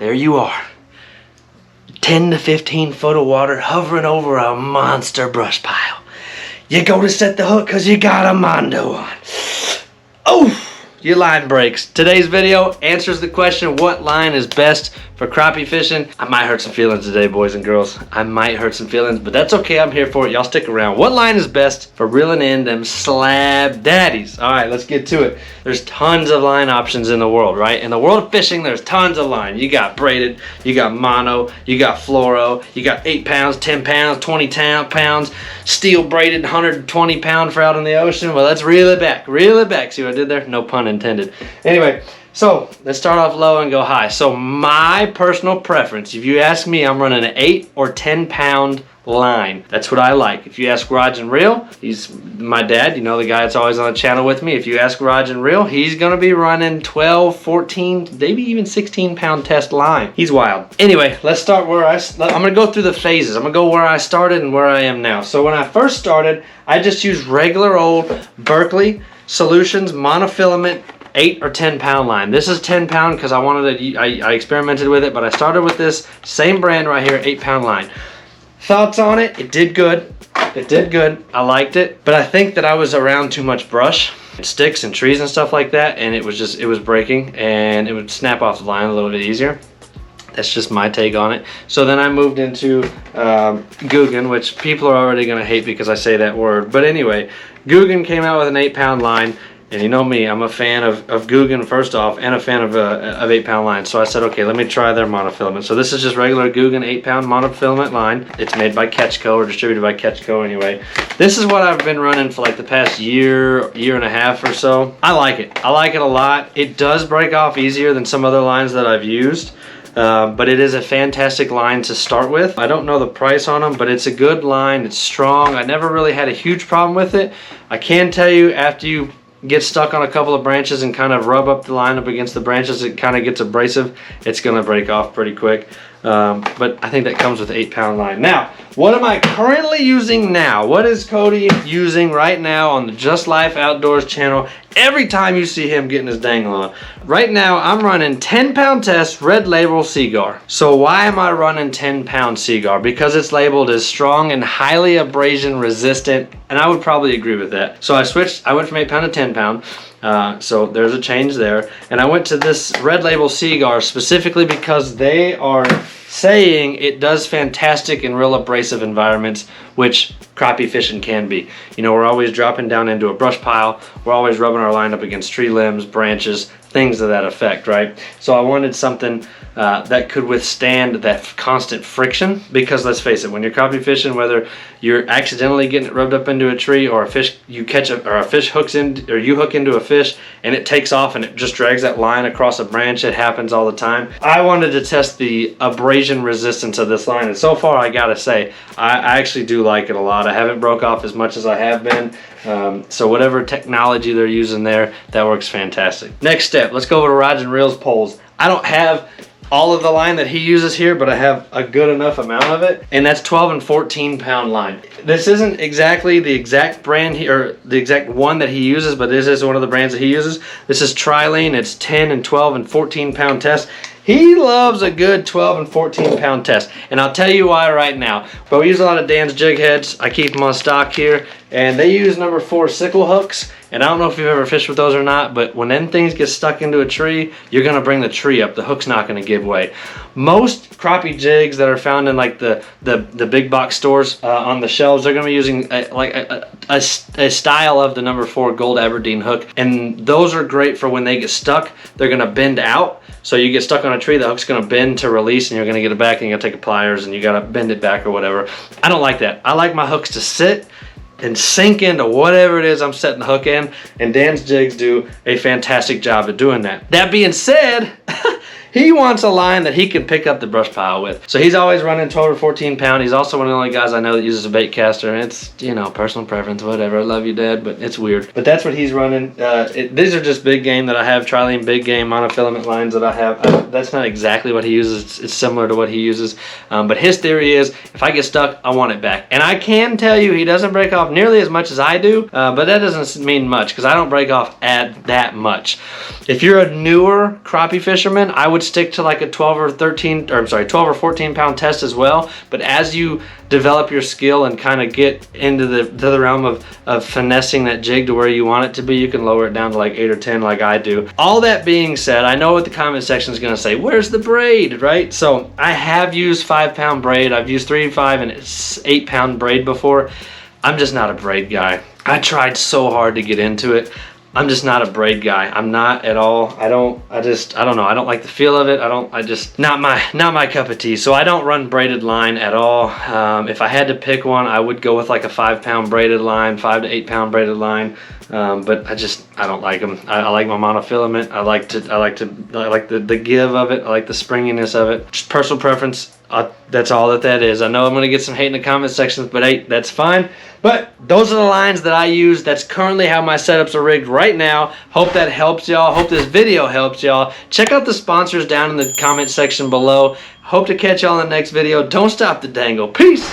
there you are. 10 to 15 foot of water hovering over a monster brush pile. You go to set the hook because you got a Mondo on. Oh! Your line breaks. Today's video answers the question, what line is best for crappie fishing? I might hurt some feelings today, boys and girls. I might hurt some feelings, but that's okay. I'm here for it. Y'all stick around. What line is best for reeling in them slab daddies? All right, let's get to it. There's tons of line options in the world, right? In the world of fishing, there's tons of line. You got braided, you got mono, you got fluoro, you got 8 pounds, 10 pounds, 20 pounds, steel braided, 120 pound for out in the ocean. Well, let's reel it back. Reel it back. See what I did there? No pun intended. Anyway, so let's start off low and go high. So my personal preference, if you ask me, I'm running an 8 or 10 pound line. That's what I like. If you ask Raj and Reel, he's my dad, you know, the guy that's always on the channel with me. If you ask Raj and Reel, he's gonna be running 12, 14, maybe even 16 pound test line. He's wild. Anyway, let's start where I'm gonna go through the phases. I'm gonna go where I started and where I am now. So when I first started, I just used regular old Berkley Solutions monofilament 8 or 10 pound line. This is 10 pound because I wanted to, I experimented with it, but I started with this same brand right here, 8 pound line. Thoughts on it? It did good. It did good. I liked it, but I think that I was around too much brush, sticks and trees and stuff like that, and it was breaking and it would snap off the line a little bit easier. That's just my take on it. So then I moved into Guggen, which people are already gonna hate because I say that word. But anyway, Guggen came out with an 8 pound line. And you know me, I'm a fan of Guggen first off, and a fan of 8 pound line. So I said, okay, let me try their monofilament. So this is just regular Guggen 8 pound monofilament line. It's made by Ketchco, or distributed by Ketchco anyway. This is what I've been running for like the past year and a half or so. I like it. I like it a lot. It does break off easier than some other lines that I've used. But it is a fantastic line to start with. I don't know the price on them, but it's a good line. It's strong. I never really had a huge problem with it. I can tell you, after you get stuck on a couple of branches and kind of rub up the line up against the branches, it kind of gets abrasive. It's gonna break off pretty quick. But I think that comes with 8 pound line. Now, what am I currently using now? What is Cody using right now on the Just Life Outdoors channel every time you see him getting his dangle on? Right now, I'm running 10 pound test Red Label Seaguar. So why am I running 10 pound Seaguar? Because it's labeled as strong and highly abrasion resistant, and I would probably agree with that. So I went from 8 pound to 10 pound. So there's a change there. And I went to this Red Label Seaguar specifically because they are saying it does fantastic in real abrasive environments, which crappie fishing can be. You know, we're always dropping down into a brush pile. We're always rubbing our line up against tree limbs, branches, things of that effect, right? So I wanted something that could withstand that constant friction, because let's face it, when you're crappie fishing, whether you're accidentally getting it rubbed up into a tree, or a fish you catch or a fish hooks in, or you hook into a fish and it takes off and it just drags that line across a branch, it happens all the time. I wanted to test the abrasion resistance of this line, and so far I gotta say I actually do like it a lot. I haven't broke off as much as I have been. So whatever technology they're using there, that works fantastic. Next step, let's go over to Raj and Reel's poles. I don't have all of the line that he uses here, but I have a good enough amount of it, and that's 12 and 14 pound line. This isn't exactly the exact brand or the exact one that he uses, but this is one of the brands that he uses. This is Trilene. It's 10 and 12 and 14 pound test. He loves a good 12 and 14 pound test, and I'll tell you why right now. But we use a lot of Dan's jig heads. I keep them on stock here, and they use number 4 sickle hooks. And I don't know if you've ever fished with those or not, but when them things get stuck into a tree, you're gonna bring the tree up. The hook's not gonna give way. Most crappie jigs that are found in like the big box stores on the shelves, they're gonna be using a style of the number 4 Gold Aberdeen hook, and those are great for when they get stuck. They're gonna bend out. So you get stuck on a tree, the hook's gonna bend to release, and you're gonna get it back, and you gotta take a pliers and you gotta bend it back or whatever. I don't like that. I like my hooks to sit and sink into whatever it is I'm setting the hook in, and Dan's jigs do a fantastic job of doing that. That being said, he wants a line that he can pick up the brush pile with. So he's always running 12 or 14 pound. He's also one of the only guys I know that uses a bait caster. It's, you know, personal preference, whatever. I love you, Dad, but it's weird. But that's what he's running. These are just big game that I have, Trilene big game monofilament lines that I have. That's not exactly what he uses. It's similar to what he uses. But his theory is, if I get stuck, I want it back. And I can tell you, he doesn't break off nearly as much as I do, but that doesn't mean much, because I don't break off at that much. If you're a newer crappie fisherman, I would stick to like a 12 or 13, or I'm sorry, 12 or 14 pound test as well. But as you develop your skill and kind of get into the realm of finessing that jig to where you want it to be, you can lower it down to like 8 or 10 like I do. All that being said, I know what the comment section is going to say, where's the braid, right? So I have used 5 pound braid. I've used 3, 5, and 8 pound braid before. I'm just not a braid guy. I tried so hard to get into it. I'm just not a braid guy. I'm not at all. I don't know. I don't like the feel of it. Not my cup of tea. So I don't run braided line at all. If I had to pick one, I would go with like a 5 pound braided line, 5 to 8 pound braided line. But I don't like them. I like my monofilament. I like the give of it. I like the springiness of it. Just personal preference. That's all that is. I know I'm gonna get some hate in the comment sections, but hey, that's fine. But those are the lines that I use. That's currently how my setups are rigged right now. Hope that helps y'all. Hope this video helps y'all. Check out the sponsors down in the comment section below. Hope to catch y'all in the next video. Don't stop the dangle. Peace.